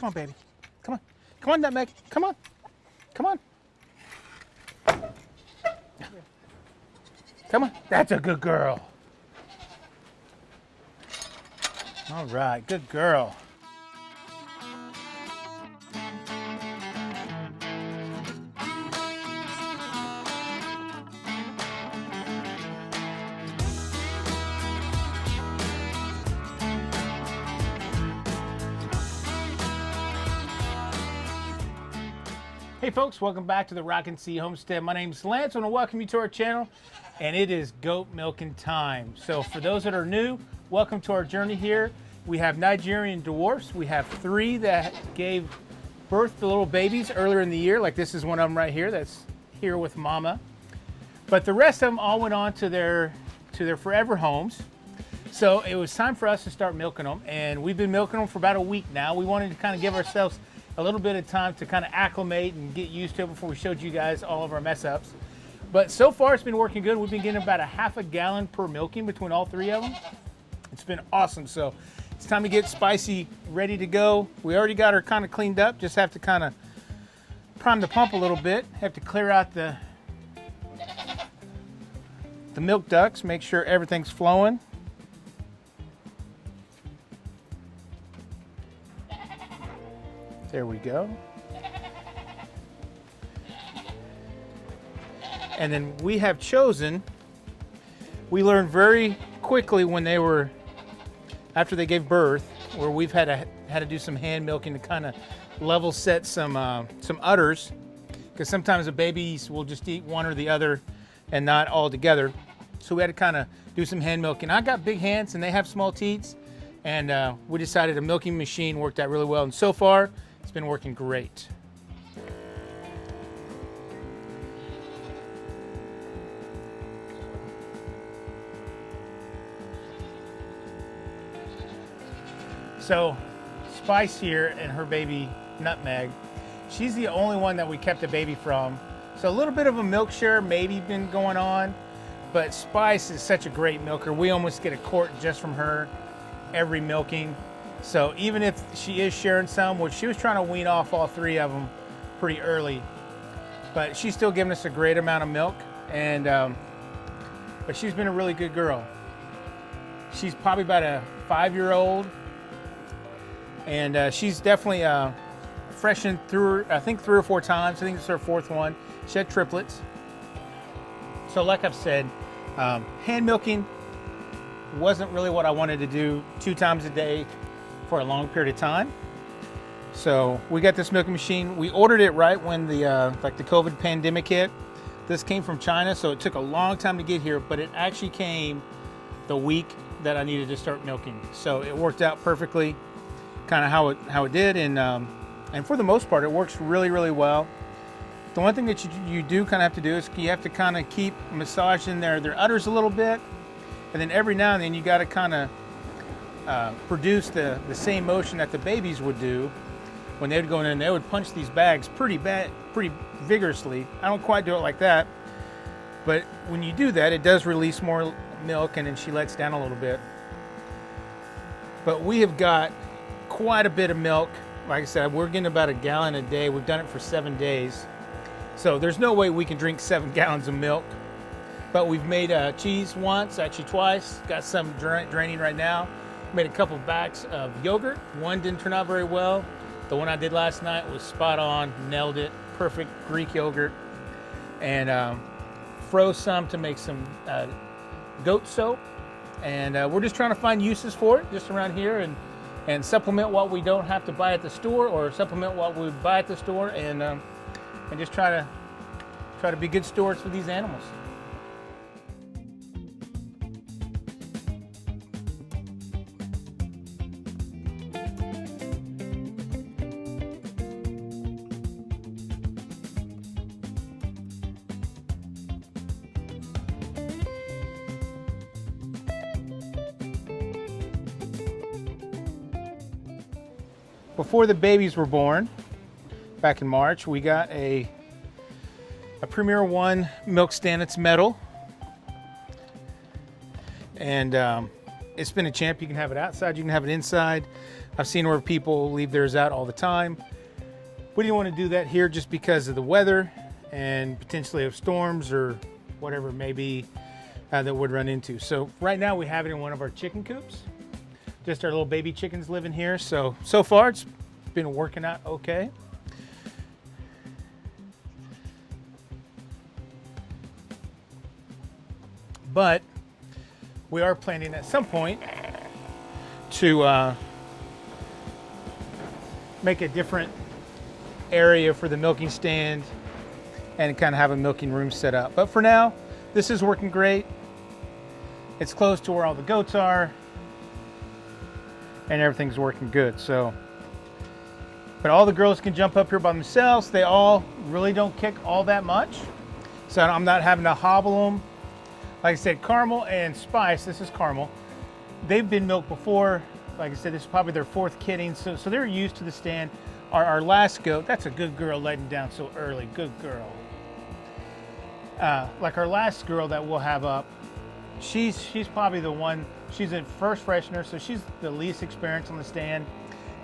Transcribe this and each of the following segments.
Come on, baby. Come on. Come on, Nutmeg. Come on. Come on. Come on. That's a good girl. All right, good girl. Hey folks, welcome back to the Rockin' Homestead. My name's Lance. I want to welcome you to our channel, and it is goat milking time. So for those that are new, welcome to our journey here. We have Nigerian Dwarfs. We have 3 that gave birth to little babies earlier in the year, like this is one of them right here that's here with mama. But the rest of them all went on to their forever homes. So it was time for us to start milking them, and we've been milking them for about a week now. We wanted to kind of give ourselves a little bit of time to kind of acclimate and get used to it before we showed you guys all of our mess ups. But so far it's been working good. We've been getting about a half a gallon per milking between all 3 of them. It's been awesome. So it's time to get Spicy ready to go. We already got her kind of cleaned up. Just have to kind of prime the pump a little bit. Have to clear out the milk ducts, make sure everything's flowing. There we go. And then we have chosen, we learned very quickly when they were, after they gave birth, where we've had to do some hand milking to kind of level set some udders, because sometimes the babies will just eat one or the other and not all together. So we had to kind of do some hand milking. I got big hands and they have small teats, and we decided a milking machine worked out really well. And so far, it's been working great. So Spice here and her baby Nutmeg, she's the only one that we kept a baby from. So a little bit of a milk share maybe been going on, but Spice is such a great milker. We almost get a quart just from her every milking. So even if she is sharing some, which she was trying to wean off all 3 of them pretty early, but she's still giving us a great amount of milk. And but she's been a really good girl. She's probably about a 5-year-old, and she's definitely freshened through her, I think 3 or 4 times. I think it's her 4th one. She had triplets. So like I've said, hand milking wasn't really what I wanted to do 2 times a day for a long period of time. So we got this milking machine. We ordered it right when the like the COVID pandemic hit. This came from China, so it took a long time to get here, but it actually came the week that I needed to start milking. So it worked out perfectly, kind of how it did, and for the most part, it works really, really well. The one thing that you do kind of have to do is you have to kind of keep massaging their udders a little bit, and then every now and then you got to kind of produce the same motion that the babies would do when they would go in and they would punch these bags pretty vigorously. I don't quite do it like that, but when you do that, it does release more milk, and then she lets down a little bit. But we have got quite a bit of milk. Like I said, we're getting about a gallon a day. We've done it for 7 days. So there's no way we can drink 7 gallons of milk. But we've made cheese once, actually twice. Got some draining right now. Made a couple bags of yogurt. One didn't turn out very well. The one I did last night was spot on, nailed it. Perfect Greek yogurt. And froze some to make some goat soap. And we're just trying to find uses for it just around here, and supplement what we don't have to buy at the store, or supplement what we buy at the store, and just try to be good stewards for these animals. Before the babies were born, back in March, we got a Premier One milk stand. It's metal, and it's been a champ. You can have it outside, you can have it inside. I've seen where people leave theirs out all the time. We didn't want to do that here just because of the weather and potentially of storms or whatever it may be that would run into. So right now we have it in one of our chicken coops. Just our little baby chickens living here. So far it's been working out okay. But we are planning at some point to make a different area for the milking stand and kind of have a milking room set up. But for now, this is working great. It's close to where all the goats are and everything's working good. So, but all the girls can jump up here by themselves. They all really don't kick all that much. So I'm not having to hobble them. Like I said, Caramel and Spice, this is Caramel. They've been milked before. Like I said, this is probably their 4th kidding. So they're used to the stand. Our last goat, that's a good girl letting down so early, good girl. Like our last girl that we'll have up, she's probably the one, she's a first freshener, so she's the least experienced on the stand.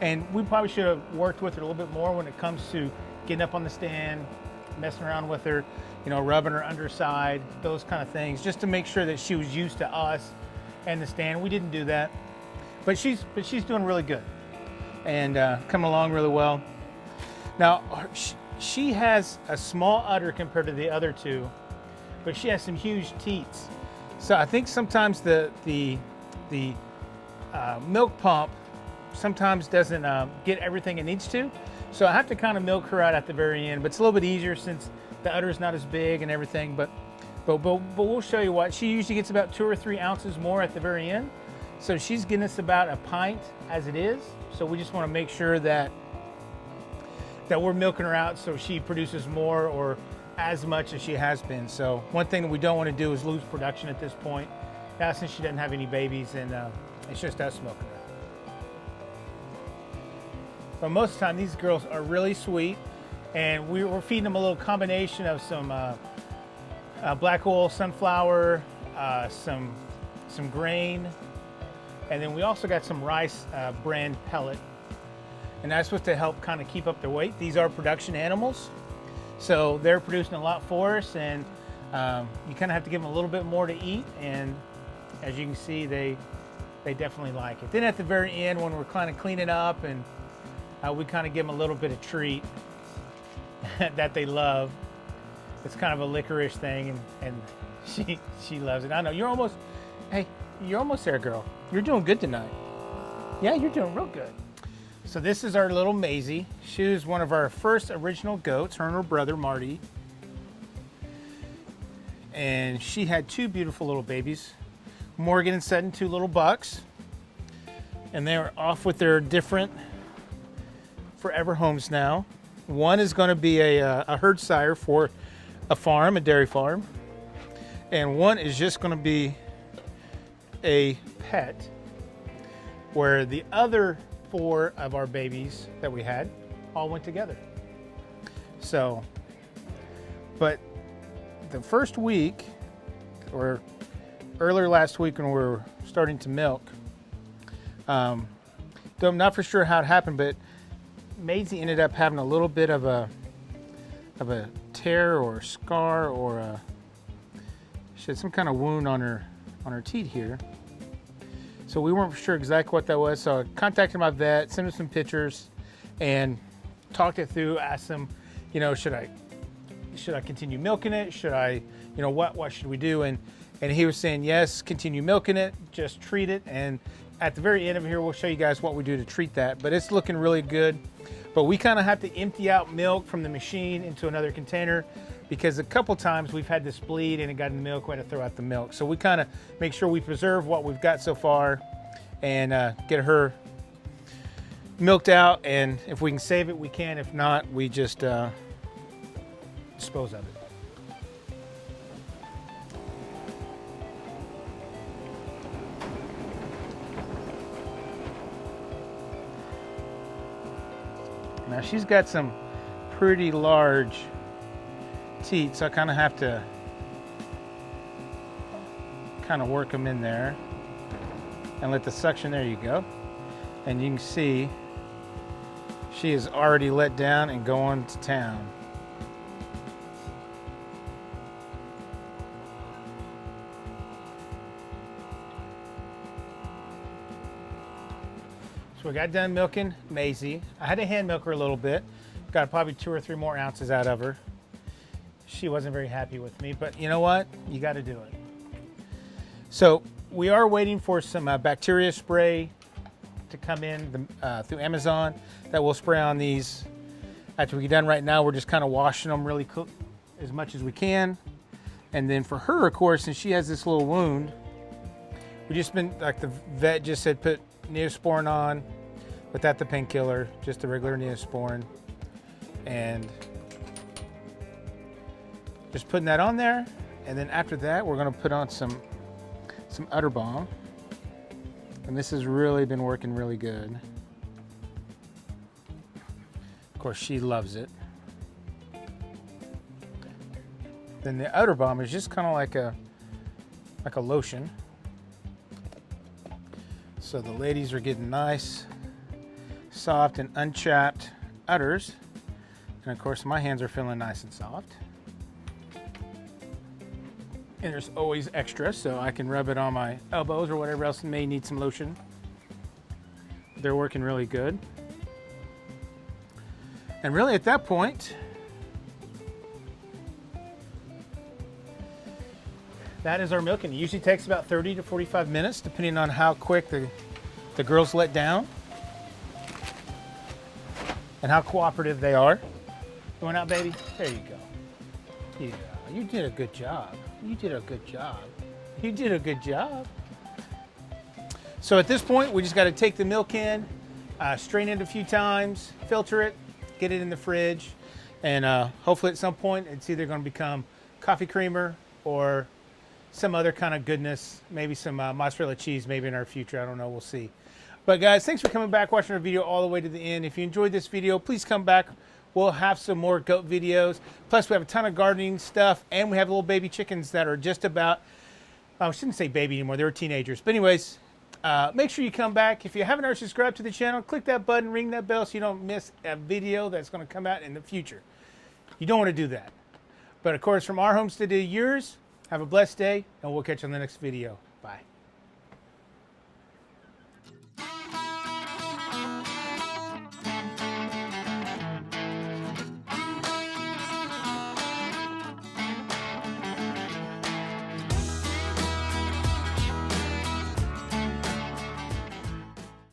And we probably should have worked with her a little bit more when it comes to getting up on the stand, messing around with her, you know, rubbing her underside, those kind of things, just to make sure that she was used to us and the stand. We didn't do that, but she's doing really good and coming along really well. Now, she has a small udder compared to the other two, but she has some huge teats. So I think sometimes the milk pump sometimes doesn't get everything it needs to. So I have to kind of milk her out at the very end, but it's a little bit easier since the udder is not as big and everything. But we'll show you what. She usually gets about 2 or 3 ounces more at the very end. So she's getting us about a pint as it is. So we just want to make sure that we're milking her out so she produces more or as much as she has been. So one thing that we don't want to do is lose production at this point. Now since she doesn't have any babies and it's just us milking her. But most of the time these girls are really sweet, and we're feeding them a little combination of some black oil sunflower, some grain, and then we also got some rice bran pellet, and that's supposed to help kind of keep up their weight. These are production animals, so they're producing a lot for us, and you kind of have to give them a little bit more to eat, and as you can see, they definitely like it. Then at the very end, when we're kind of cleaning up, and we kind of give them a little bit of treat that they love. It's kind of a licorice thing, and she loves it. I know you're almost there, girl. You're doing good tonight. Yeah, you're doing real good. So this is our little Maisie. She was one of our first original goats, her and her brother Marty. And she had 2 beautiful little babies, Morgan and Sutton, 2 little bucks. And they were off with their different forever homes now. One is going to be a herd sire for a farm, a dairy farm. And one is just going to be a pet, where the other 4 of our babies that we had all went together. So, but the first week, or earlier last week when we were starting to milk, I'm not for sure how it happened, but Maisie ended up having a little bit of a tear or scar, or she had some kind of wound on her teat here. So we weren't sure exactly what that was. So I contacted my vet, sent him some pictures, and talked it through. Asked him, you know, should I continue milking it? Should I, you know, what should we do? And he was saying yes, continue milking it, just treat it. And at the very end of here, we'll show you guys what we do to treat that. But it's looking really good. But we kind of have to empty out milk from the machine into another container, because a couple times we've had this bleed and it got in the milk. We had to throw out the milk. So we kind of make sure we preserve what we've got so far and get her milked out. And if we can save it, we can. If not, we just dispose of it. Now she's got some pretty large teeth, so I kind of have to kind of work them in there and let the suction, there you go. And you can see she is already let down and going to town. So we got done milking Maisie. I had to hand milk her a little bit. Got probably 2 or 3 more ounces out of her. She wasn't very happy with me, but you know what? You got to do it. So we are waiting for some bacteria spray to come in through Amazon that we'll spray on these. After we get done right now, we're just kind of washing them really as much as we can. And then for her, of course, since she has this little wound, we just been, like the vet just said, put Neosporin on, without the painkiller, just the regular Neosporin. And just putting that on there. And then after that, we're gonna put on some udder balm. And this has really been working really good. Of course, she loves it. Then the udder balm is just kind of like a lotion. So the ladies are getting nice, soft and unchapped udders. And of course, my hands are feeling nice and soft. And there's always extra, so I can rub it on my elbows or whatever else may need some lotion. They're working really good. And really at that point, that is our milking. It usually takes about 30 to 45 minutes, depending on how quick the girls let down and how cooperative they are. Going out, baby? There you go. You did a good job. You did a good job. You did a good job. So at this point, we just got to take the milk in, strain it a few times, filter it, get it in the fridge, and hopefully at some point it's either going to become coffee creamer or some other kind of goodness, maybe some mozzarella cheese maybe in our future. I don't know. We'll see. But guys, thanks for coming back, watching our video all the way to the end. If you enjoyed this video, please come back. We'll have some more goat videos. Plus, we have a ton of gardening stuff, and we have little baby chickens that are just about, I shouldn't say baby anymore, they were teenagers. But anyways, make sure you come back. If you haven't already subscribed to the channel, click that button, ring that bell so you don't miss a video that's going to come out in the future. You don't want to do that. But of course, from our homestead to yours, have a blessed day, and we'll catch you on the next video.